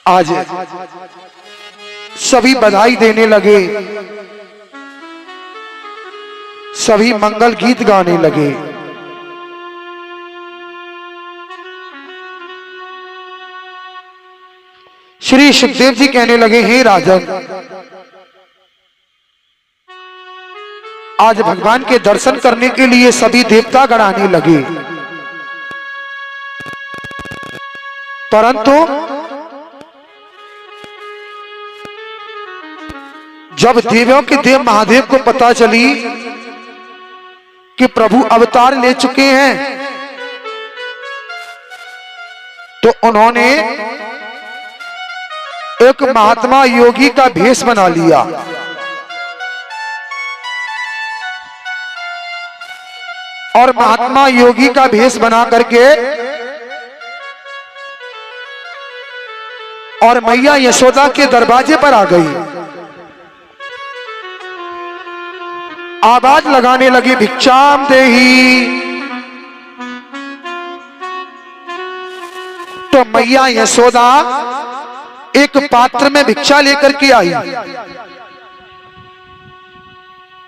आज सभी बधाई देने लगे, सभी मंगल गीत गाने लगे। श्री सुखदेव जी कहने लगे, हे राजन, आज भगवान के दर्शन करने के लिए सभी देवता गण आने लगे, परंतु जब देवों के देव महादेव को पता चली कि प्रभु अवतार ले चुके हैं, तो उन्होंने एक महात्मा योगी का भेष बना लिया और महात्मा योगी का भेष बना करके और मैया यशोदा के दरवाजे पर आ गई। आवाज लगाने लगी, भिक्षाम देही। तो मैया यशोदा एक पात्र में भिक्षा लेकर के आई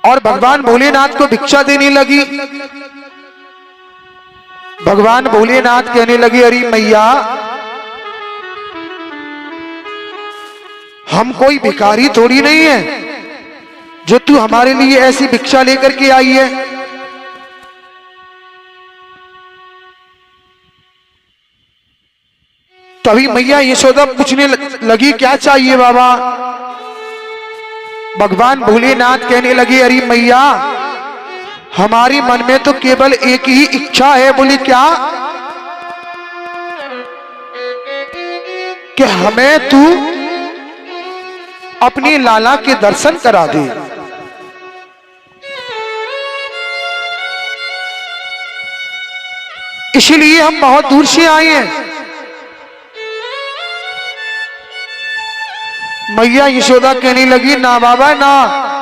और भगवान भोलेनाथ को भिक्षा देने लगी। भगवान भोलेनाथ कहने लगे, अरे मैया, हम कोई भिखारी थोड़ी नहीं है जो तू हमारे लिए ऐसी भिक्षा लेकर के आई है। तभी मैया यशोदा पूछने लगी, क्या चाहिए बाबा? भगवान भोलेनाथ कहने लगे, अरे मैया, हमारी मन में तो केवल एक ही इच्छा है। बोली, क्या? कि हमें तू अपने लाला के दर्शन करा दे। इसलिए हम बहुत दूर से आए हैं। मैया यशोदा कहने लगी, ना बाबा ना,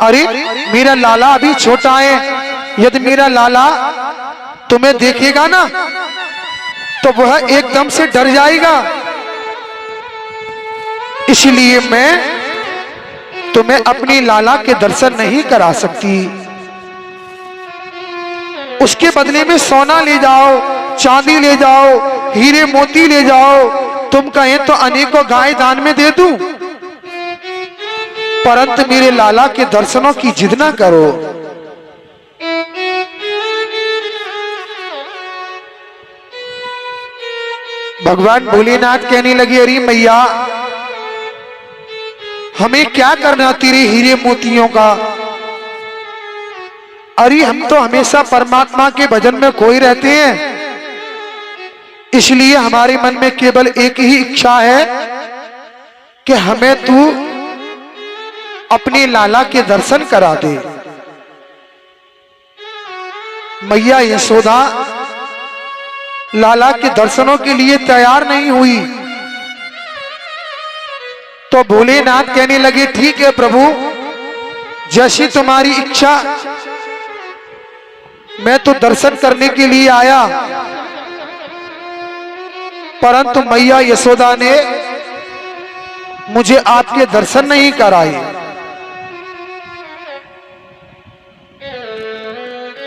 अरे मेरा लाला अभी छोटा है, यदि मेरा लाला तुम्हें देखेगा ना तो वह एकदम से डर जाएगा, इसलिए मैं तुम्हें अपनी लाला के दर्शन नहीं करा सकती। उसके बदले में सोना ले जाओ, चांदी ले जाओ, हीरे मोती ले जाओ, तुम कहें तो अनेकों गाय दान में दे दूं, परंतु मेरे लाला के दर्शनों की जिद ना करो। भगवान भोलेनाथ कहने लगे, अरे मैया, हमें क्या करना तेरे हीरे मोतियों का? अरे हम तो हमेशा परमात्मा के भजन में खोए रहते हैं, इसलिए हमारे मन में केवल एक ही इच्छा है कि हमें तू अपने लाला के दर्शन करा दे। मैया यशोदा लाला के दर्शनों के लिए तैयार नहीं हुई, तो भोलेनाथ कहने लगे, ठीक है प्रभु, जैसी तुम्हारी इच्छा, मैं तो दर्शन करने के लिए आया। परंतु मैया यशोदा ने मुझे आपके दर्शन नहीं कराए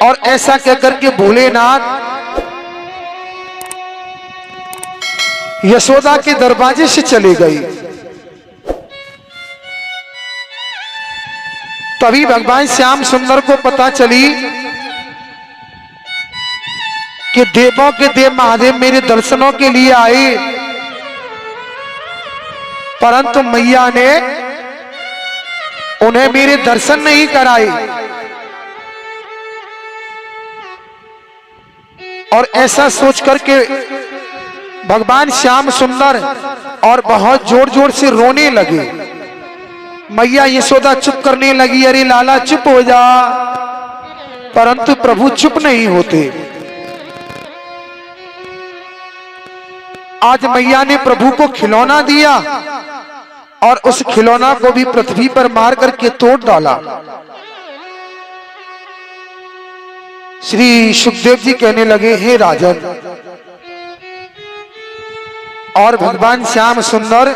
और ऐसा कहकर के भोलेनाथ यशोदा के दरवाजे से चले गए। तभी भगवान श्याम सुंदर को पता चली कि देवों के देव महादेव मेरे दर्शनों के लिए आए, परंतु मैया ने उन्हें मेरे दर्शन नहीं कराए। और ऐसा सोच करके भगवान श्याम सुंदर और बहुत जोर जोर से रोने लगे। मैया यशोदा चुप करने लगी, अरे लाला चुप हो जा, परंतु प्रभु चुप नहीं होते। आज मैया ने प्रभु को खिलौना दिया और उस खिलौना को भी पृथ्वी पर मार करके तोड़ डाला। श्री सुखदेव जी कहने लगे, हे राजन, और भगवान श्याम सुंदर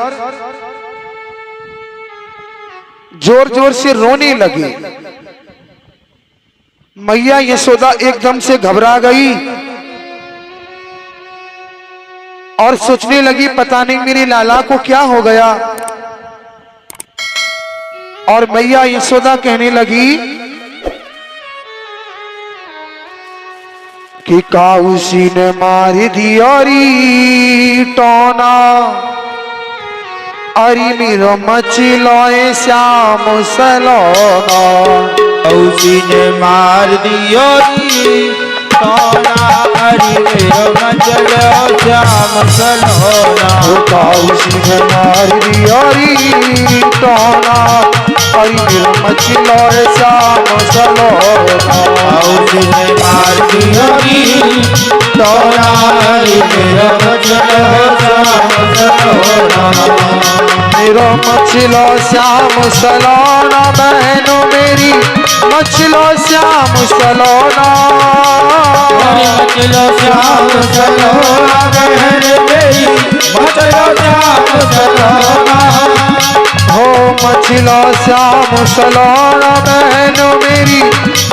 जोर जोर से रोने लगे। मैया यशोदा एकदम से घबरा गई और सोचने लगी पता नहीं मेरे लाला को क्या हो गया। और मैया यशोदा कहने लगी कि काउसी ने मार दिया री टोना, अरे मेरो मचिलोए श्याम सलोना। काउसी ने मार दिया री टोना, अरे मेरो मचिलो श्याम सलोना। काउसी ने मार दिया री टोना, अरे मेरो मचिलोए श्याम सलोना। काउसी ने मार दिया री टोना, अरे मेरो मचिलो श्याम सलोना। मेरो मछलो श्याम सलोना, बहनों मेरी मछलो श्याम सलोना। मछलो श्याम सलोना, बहन मेरी मछलो श्याम सलोना। हो मछलो श्याम सलोना, बहनों मेरी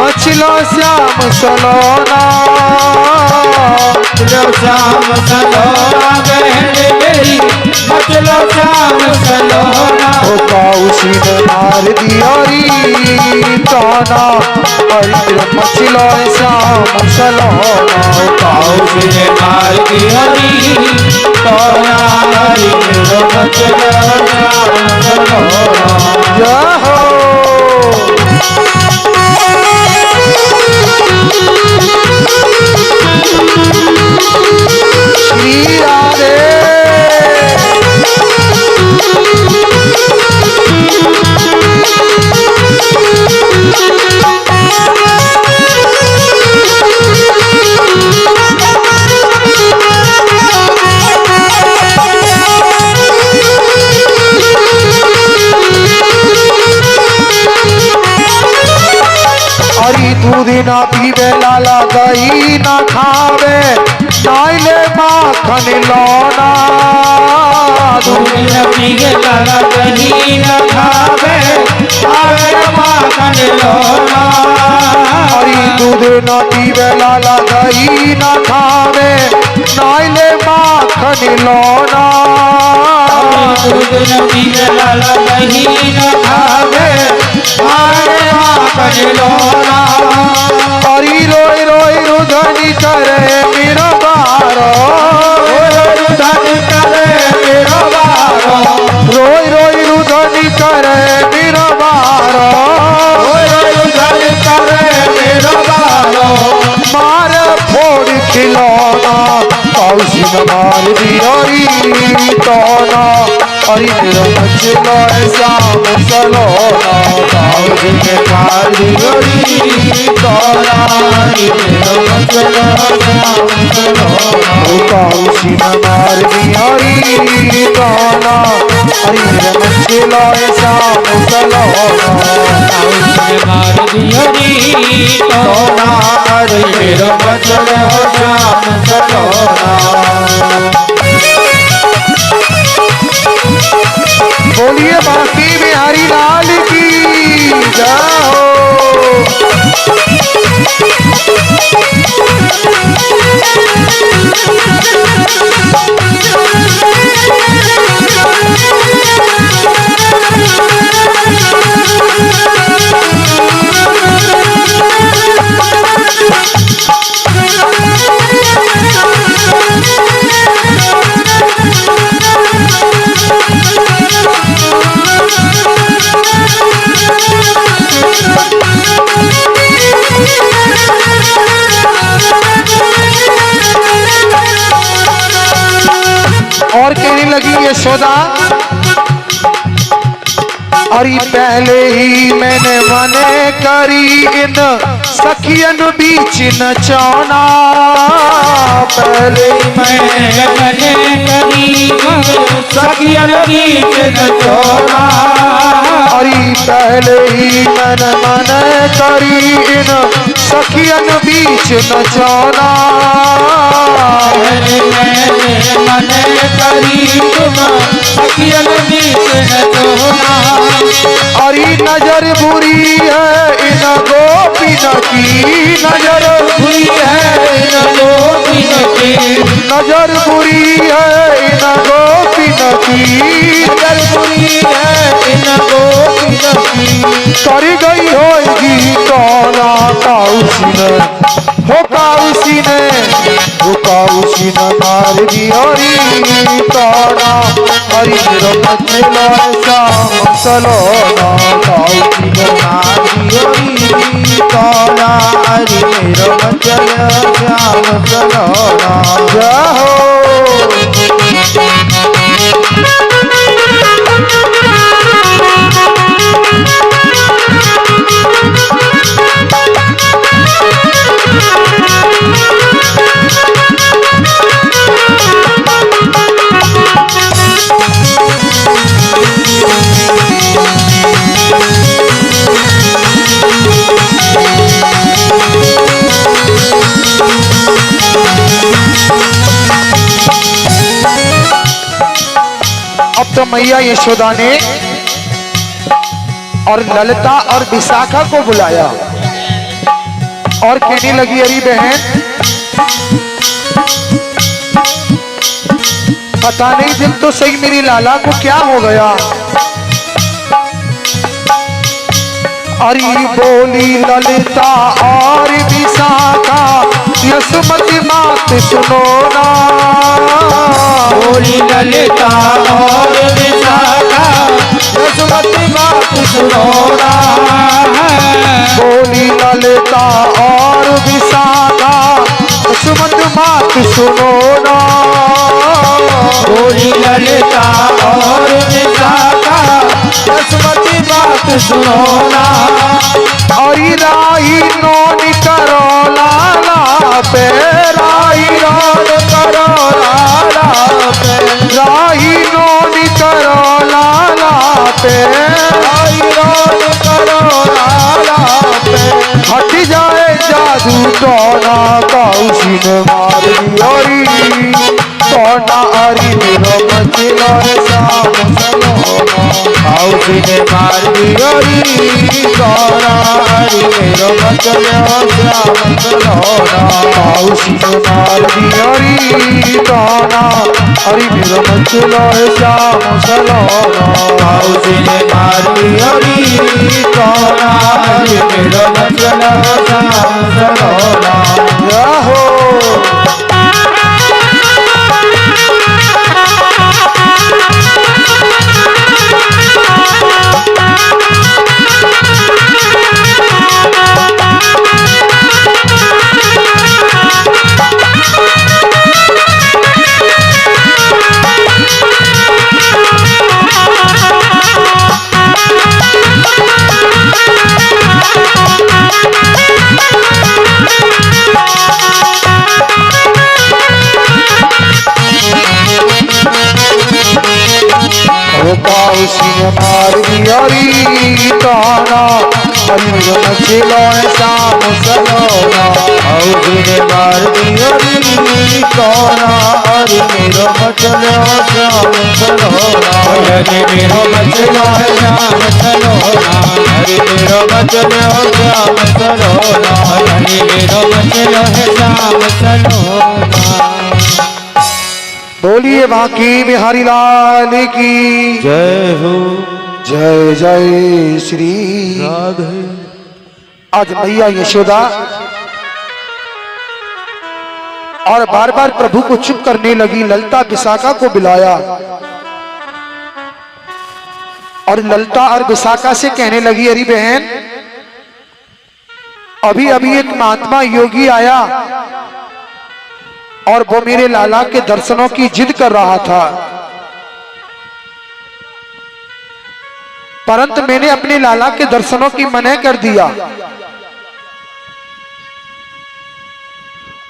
मछलो श्याम सलोना। मछलो श्याम सलोना, बहन मेरी मछलो श्याम सलोना। हो काउसी ने मार दिया री टोना, अरे मछलो श्याम सलोना। काउसी ने मार दिया री टोना, अरे मेरो मछलो श्याम सलोना। जय हो श्री राधे। हरी दूध ना पीवे लाला, दही ना खावे, नाइले माखन लौना। दूध न पीवे लाला, दही न खावे, खावे माखन लौना। हरी दूध ना पीवे लाला, दही ना खावे, नाइले माखन लौना। दूध न पीवे लाला, दही न खावे, खावे माखन लौना। हरी रोई रोई रुधनी करे मेरा बारो, रुधन करे मेरो बारो। रोई रोई रुधनी करे मेरा बारो। रुधन करे मेरो बारो। मार फोड़ खिलौना, काउसी ने मार दिया री टोना, अरे मेरा मछलो श्याम सलोना। काउसी ने मार दिया री टोना, अरे मेरो मछलो श्याम सलोना। काउसी ने मार दिया री टोना, अरे मेरा मछलो श्याम सलोना। काउसी ने मार दिया री टोना, अरे मेरो मछलो श्याम सलोना। बोलिए बांकी बिहारी लाल की जय हो। और कहने लगी यशोदा, अरे पहले ही मैंने मने करी इन सखियन बीच नचौना। पहले ही मैंने करी सखियन बीच नचौना। अरे पहले ही मैंने मने करी इन सखियन बीच नचौना। मेरे मन करी तुम सखियन बीच नचौना। अरे नजर बुरी है इन गोपिन की, नजर बुरी है इन गोपिन की, नजर बुरी है इन गोपिन की, नजर बुरी है इन गोपिन की। कर गई होगी कौना काउसी ने, हो काउसी ने, हो काउसी ने मार दी हरी कौना। हरी मेरा बचलो श्याम सलोना, काउसी ने मार दी हरी कौना। हरी मेरा बचलो श्याम सलोना। जय हो अब तो मैया यशोदा ने और ललिता और विशाखा को बुलाया और कहने लगी, अरे बहन पता नहीं दिन तो सही मेरी लाला को क्या हो गया। अरे बोली ललिता और विशाखा, यशोमती मात सुनो ना। बोली ललिता और विशाखा, यशोमती मात सुनो ना। बोली ललिता और विशाखा, यशोमती मात सुनो ना। बोली ललिता और विशाखा, यशोमती मात सुनो ना। और राही नोन करो लाला पे, राही नोन करो लाला पे, राही नोन करो लाला पे, राही नोन करो लाला पे। हट जाए जादू टोना काउसी ने मार दियोरी टोना। अरी मेरा मचलो श्याम सलोना, काउसी ने मार दियोरी टोना। अरी मेरा मचलो श्याम सलोना, काउसी ने मार दियोरी टोना। अरी मेरा मचलो श्याम सलोना, काउसी ने मार दियोरी टोना। हरि मेरा मचलो श्याम सलोना। जय हो काउसी ने मार दियोरी टोना। हरि मेरा मचलो श्याम सलोना, काउसी ने मार दियोरी टोना। हरि मेरा मचलो श्याम सलोना। हरि मेरा मचलो श्याम सलोना। हरि मेरा मचलो श्याम सलोना। हरि मेरा मचलो श्याम सलोना। बोलिए बांकी बिहारी लाल की जय हो। जय जय श्री राधे। आज मैया यशोदा और बार बार प्रभु को चुप करने लगी। ललिता विशाखा को बुलाया और ललिता और विशाखा से कहने लगी, अरे बहन अभी अभी एक महात्मा योगी आया और वो मेरे लाला के दर्शनों की जिद कर रहा था, परंतु मैंने अपने लाला के दर्शनों की मना कर दिया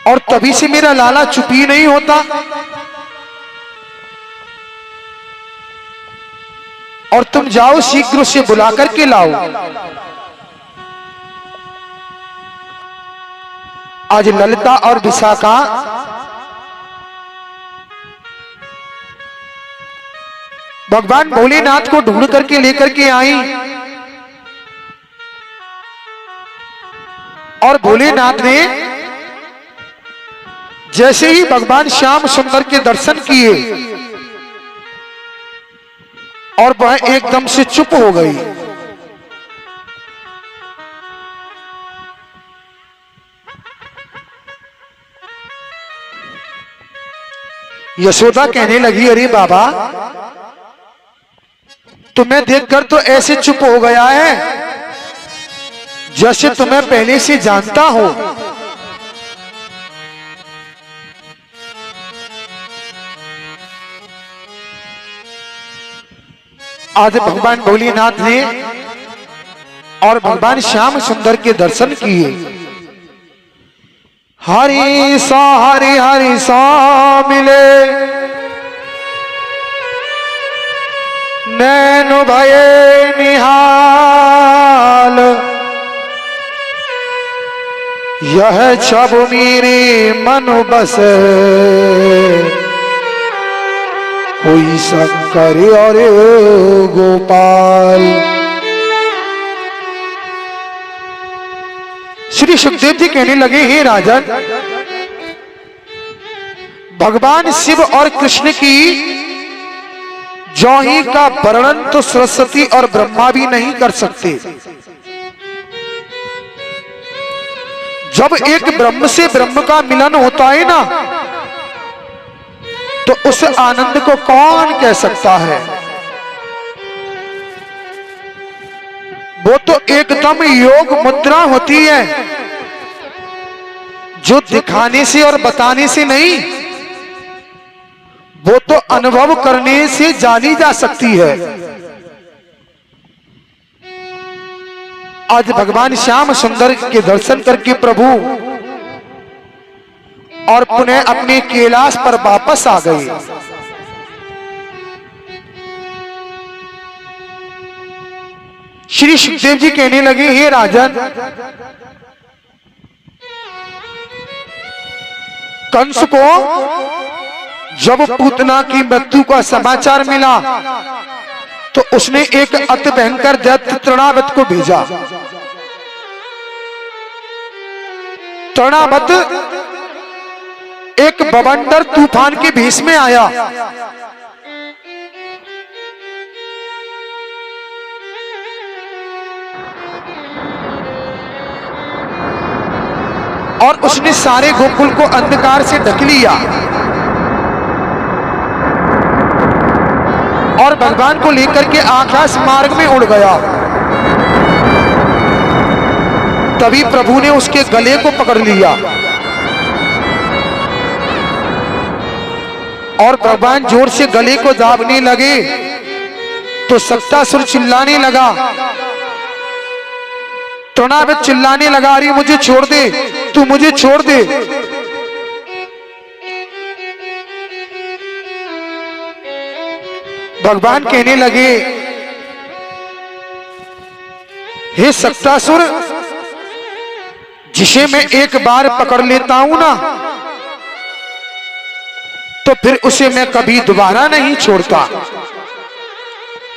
और तभी से मेरा लाला चुप ही नहीं होता। और तुम जाओ शीघ्र से बुला करके लाओ। आज ललिता और विशाखा भगवान भोलेनाथ को ढूंढ करके लेकर के आई और भोलेनाथ ने जैसे ही भगवान श्याम सुंदर के दर्शन किए और वह एकदम से चुप हो गई। यशोदा कहने लगी, अरे बाबा तुम्हें देखकर तो ऐसे चुप हो गया है जैसे तुम्हें पहले से जानता हो। आज भगवान भोलेनाथ ने और भगवान श्याम सुंदर के दर्शन किए। हरि सा मिले नैनो भये निहाल, यह छब मेरे मन बसे, कोई शंकर और गोपाल। श्री सुखदेव जी कहने लगे, हे राजन, भगवान शिव और कृष्ण की जौही का वर्णन तो सरस्वती और ब्रह्मा भी नहीं कर सकते। जब एक ब्रह्म से ब्रह्म का मिलन होता है ना, तो उस आनंद को कौन कह सकता है। वो तो एकदम योग मुद्रा होती है, जो दिखाने से और बताने से नहीं, वो तो अनुभव करने से जानी जा सकती है। आज भगवान श्याम सुंदर के दर्शन करके प्रभु और पुनः अपने कैलाश पर वापस आ गए। श्री सुखदेव जी कहने लगे, हे राजन, कंस को जब पूतना की मृत्यु का समाचार मिला तो उसने एक अति भयंकर दैत्य तृणावत को भेजा। तृणावत एक बवंडर तूफान के भेष में आया और उसने सारे गोकुल को अंधकार से ढक लिया और भगवान को लेकर के आकाश मार्ग में उड़ गया। तभी प्रभु ने उसके गले को पकड़ लिया और भगवान जोर से गले को दाबने लगे तो सक्तासुर चिल्लाने लगा। तृणावत चिल्लाने लगा, अरे मुझे छोड़ दे, तू मुझे छोड़ दे। भगवान कहने लगे, हे सक्तासुर, जिसे मैं एक बार पकड़ लेता हूं ना, तो फिर उसे मैं कभी दोबारा नहीं छोड़ता।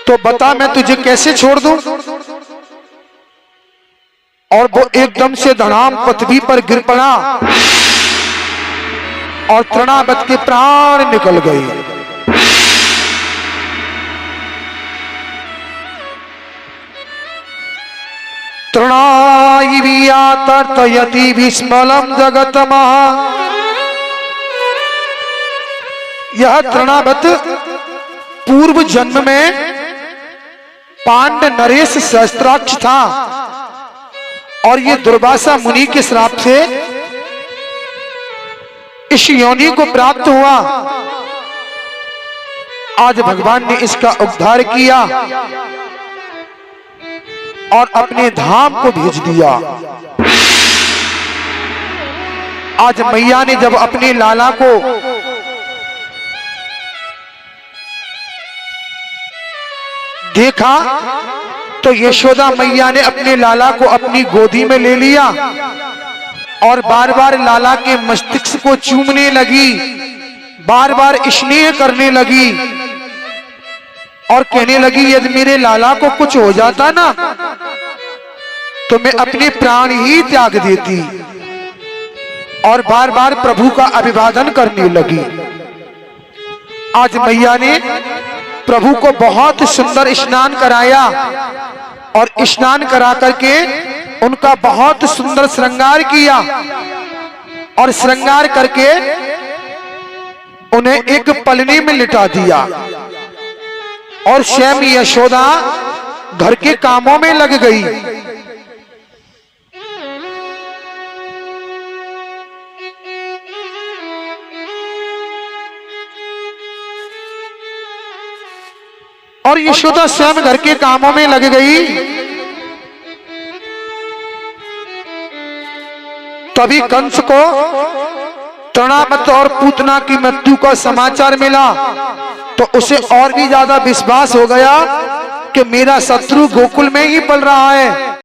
तो बता मैं तुझे कैसे छोड़ दूं। और वो एकदम से धड़ाम पृथ्वी पर गिर पड़ा और तृणावत के प्राण निकल गए। तृणायति विस्मलम जगतमा, यह तृणावत पूर्व जन्म में पांड नरेश सहस्त्राक्ष था और ये दुर्वासा मुनि के श्राप से इस योनि को प्राप्त हुआ। आज भगवान ने इसका उद्धार किया और अपने धाम को भेज दिया। आज मैया ने जब अपने लाला को देखा तो यशोदा मैया ने अपने लाला को अपनी गोदी में ले लिया और बार बार लाला के मस्तिष्क को चूमने लगी, बार बार स्नेह करने लगी और कहने लगी यदि मेरे लाला को कुछ हो जाता ना तो मैं अपने प्राण ही त्याग देती। और बार बार प्रभु का अभिवादन करने लगी। आज मैया ने प्रभु को बहुत सुंदर स्नान कराया और स्नान करा करके उनका बहुत सुंदर श्रृंगार किया और श्रृंगार करके उन्हें एक पलनी में लिटा दिया और स्वयं यशोदा घर के कामों में लग गई। और यशोदा स्वयं घर के कामों में लग गई। तभी कंस को तृणामत और पूतना की मृत्यु का समाचार मिला तो उसे और भी ज्यादा विश्वास हो गया कि मेरा शत्रु गोकुल में ही पल रहा है